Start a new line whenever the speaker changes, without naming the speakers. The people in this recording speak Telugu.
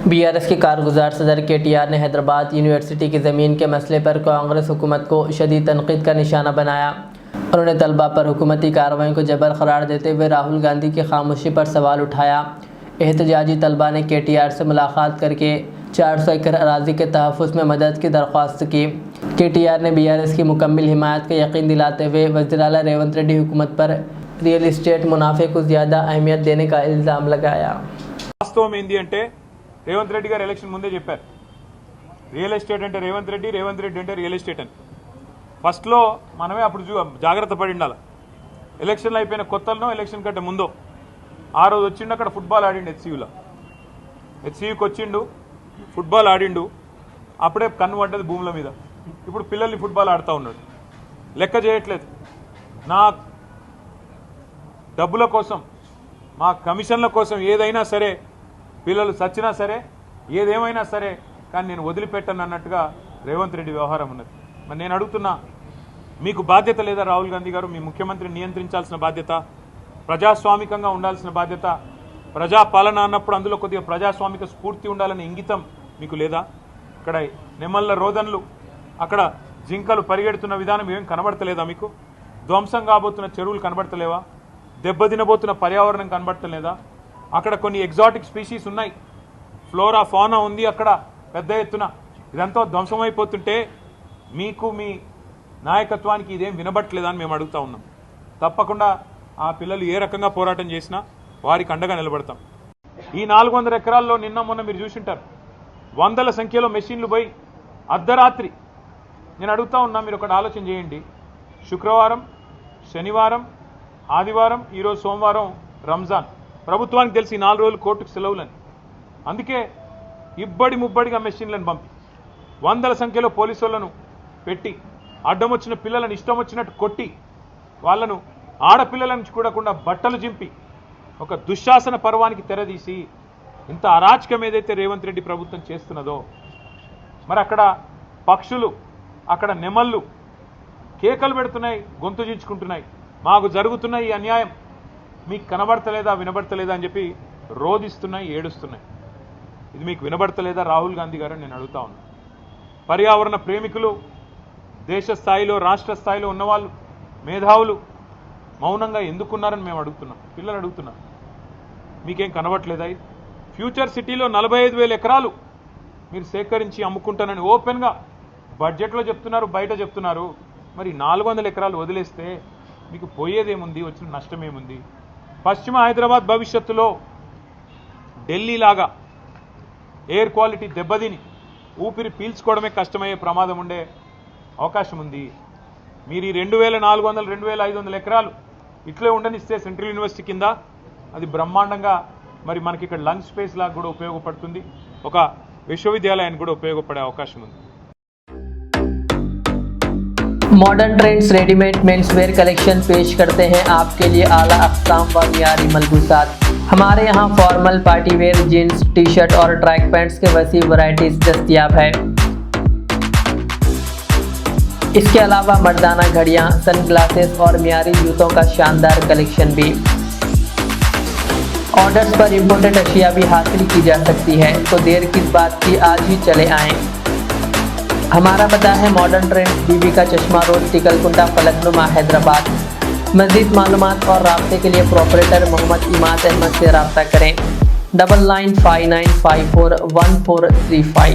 बीआरएस के कारगुजार सदर केटीआर ने हैदराबाद यूनिवर्सिटी की ज़मीन के मसले पर कांग्रेस हुकूमत को शदीद तनकीद का निशाना बनाया। उन्होंने तलबा पर हुकूमती कार्रवाई को जबर करार देते हुए राहुल गांधी की खामोशी पर सवाल उठाया। एहतजाजी तलबा ने केटीआर से मुलाकात करके 400 एकड़ अराजी के तहफ़्फ़ुज़ में मदद की दरख्वास्त की। केटीआर ने बीआरएस की मुकम्मल हिमायत का यकीन दिलाते हुए वज़ीर आला रेवंत रेड्डी हुकूमत पर रियल एस्टेट मुनाफे को ज़्यादा अहमियत देने का इल्ज़ाम लगाया।
వాస్తవం ఏంది అంటే రేవంత్ రెడ్డి గారు ఎలక్షన్ ముందే చెప్పారు, రియల్ ఎస్టేట్ అంటే రేవంత్ రెడ్డి అంటే రియల్ ఎస్టేట్ అని. ఫస్ట్లో మనమే అప్పుడు జాగ్రత్త పడి ఉండాలి. ఎలక్షన్లు అయిపోయిన కొత్తలో ఎలక్షన్ కంటే ముందో ఆ రోజు వచ్చిండు, అక్కడ ఫుట్బాల్ ఆడిండు. హెచ్సియూకి వచ్చిండు, ఫుట్బాల్ ఆడిండు. అప్పుడే కన్ను పడ్డది భూముల మీద. ఇప్పుడు పిల్లల్ని ఫుట్బాల్ ఆడుతూ ఉన్నాడు. లెక్క చేయట్లేదు. నా డబ్బుల కోసం, మా కమిషన్ల కోసం ఏదైనా సరే, పిల్లలు చచ్చినా సరే, ఏదేమైనా సరే, కానీ నేను వదిలిపెట్టను అన్నట్టుగా రేవంత్ రెడ్డి వ్యవహారం ఉన్నది. మరి నేను అడుగుతున్నా, మీకు బాధ్యత లేదా రాహుల్ గాంధీ గారు? మీ ముఖ్యమంత్రిని నియంత్రించాల్సిన బాధ్యత, ప్రజాస్వామికంగా ఉండాల్సిన బాధ్యత, ప్రజాపాలన అన్నప్పుడు అందులో కొద్దిగా ప్రజాస్వామిక స్ఫూర్తి ఉండాలనే ఇంగితం మీకు లేదా? ఇక్కడ నెమళ్ళ రోదన్లు, అక్కడ జింకలు పరిగెడుతున్న విధానం ఏం కనబడతలేదా మీకు? ధ్వంసం కాబోతున్న చెరువులు కనబడతలేవా? దెబ్బతినబోతున్న పర్యావరణం కనబడతలేదా? అక్కడ కొన్ని ఎగ్జాటిక్ స్పీషీస్ ఉన్నాయి, ఫ్లోరా ఫౌనా ఉంది అక్కడ పెద్ద ఎత్తున. ఇదంతా ధ్వంసమైపోతుంటే మీకు, మీ నాయకత్వానికి ఇదేం వినబట్టలేదా అని మేము అడుగుతా ఉన్నాం. తప్పకుండా ఆ పిల్లలు ఏ రకంగా పోరాటం చేసినా వారికి అండగా నిలబడతాం. ఈ 400 ఎకరాల్లో నిన్న మొన్న మీరు చూసింటారు, వందల సంఖ్యలో మెషిన్లు పోయి అర్ధరాత్రి. నేను అడుగుతా ఉన్నా, మీరు ఒకటి ఆలోచన చేయండి. శుక్రవారం, శనివారం, ఆదివారం, ఈరోజు సోమవారం రంజాన్. ప్రభుత్వానికి తెలిసి 4 రోజులు కోర్టుకు సెలవులని. అందుకే ఇబ్బడి ముబ్బడిగా మెషిన్లను పంపి వందల సంఖ్యలో పోలీసు వాళ్ళను పెట్టి అడ్డం వచ్చిన పిల్లలను ఇష్టం వచ్చినట్టు కొట్టి వాళ్ళను ఆడపిల్లల నుంచి కూడకుండా బట్టలు చింపి ఒక దుశ్శాసన పర్వానికి తెరదీసి ఇంత అరాచకం ఏదైతే రేవంత్ రెడ్డి ప్రభుత్వం చేస్తున్నదో, మరి అక్కడ పక్షులు, అక్కడ నెమళ్ళు కేకలు పెడుతున్నాయి, గొంతు చించుకుంటున్నాయి. మాకు జరుగుతున్న ఈ అన్యాయం మీకు కనబడతలేదా, వినబడతలేదా అని చెప్పి రోధిస్తున్నాయి, ఏడుస్తున్నాయి. ఇది మీకు వినబడతలేదా రాహుల్ గాంధీ గారు? నేను అడుగుతా ఉన్నా. పర్యావరణ ప్రేమికులు, దేశ స్థాయిలో, రాష్ట్ర స్థాయిలో ఉన్నవాళ్ళు, మేధావులు మౌనంగా ఎందుకున్నారని మేము అడుగుతున్నాం. పిల్లలు అడుగుతున్నాం, మీకేం కనబడట్లేదా? ఫ్యూచర్ సిటీలో 45,000 ఎకరాలు మీరు సేకరించి అమ్ముకుంటానని ఓపెన్గా బడ్జెట్లో చెప్తున్నారు, బయట చెప్తున్నారు. మరి 400 ఎకరాలు వదిలేస్తే మీకు పోయేదేముంది? వచ్చిన నష్టం ఏముంది? పశ్చిమ హైదరాబాద్ భవిష్యత్తులో ఢిల్లీలాగా ఎయిర్ క్వాలిటీ దెబ్బతిని ఊపిరి పీల్చుకోవడమే కష్టమయ్యే ప్రమాదం ఉండే అవకాశం ఉంది. మీరు ఈ 2,400, 2,500 ఎకరాలు ఇట్లే ఉండనిస్తే సెంట్రల్ యూనివర్సిటీ కింద అది బ్రహ్మాండంగా మరి మనకి ఇక్కడ లంగ్ స్పేస్ లాగా కూడా ఉపయోగపడుతుంది, ఒక విశ్వవిద్యాలయానికి కూడా ఉపయోగపడే అవకాశం ఉంది.
Modern trends readymade menswear collection पेश करते हैं आपके लिए आला अक़साम व मियारी मलबूसात। हमारे यहाँ formal, party wear, jeans, T shirt और ट्रैक पैंट्स के वसी वैरायटीज दस्तयाब है। इसके अलावा मर्दाना घड़ियाँ, सनग्लासेस और मियारी जूतों का शानदार कलेक्शन भी। ऑर्डर्स पर इम्पोर्टेड अशिया भी हासिल की जा सकती है, तो देर किस बात की, आज ही चले आएँ। हमारा पता है मॉडर्न ट्रेंड्स, बीबी का चश्मा रोड, टिकलकुंटा, फलकनुमा, हैदराबाद। मज़ीद मालूमात और राब्ते के लिए प्रोपरेटर मोहम्मद इमाद अहमद से रब्ता करें। 9959541435।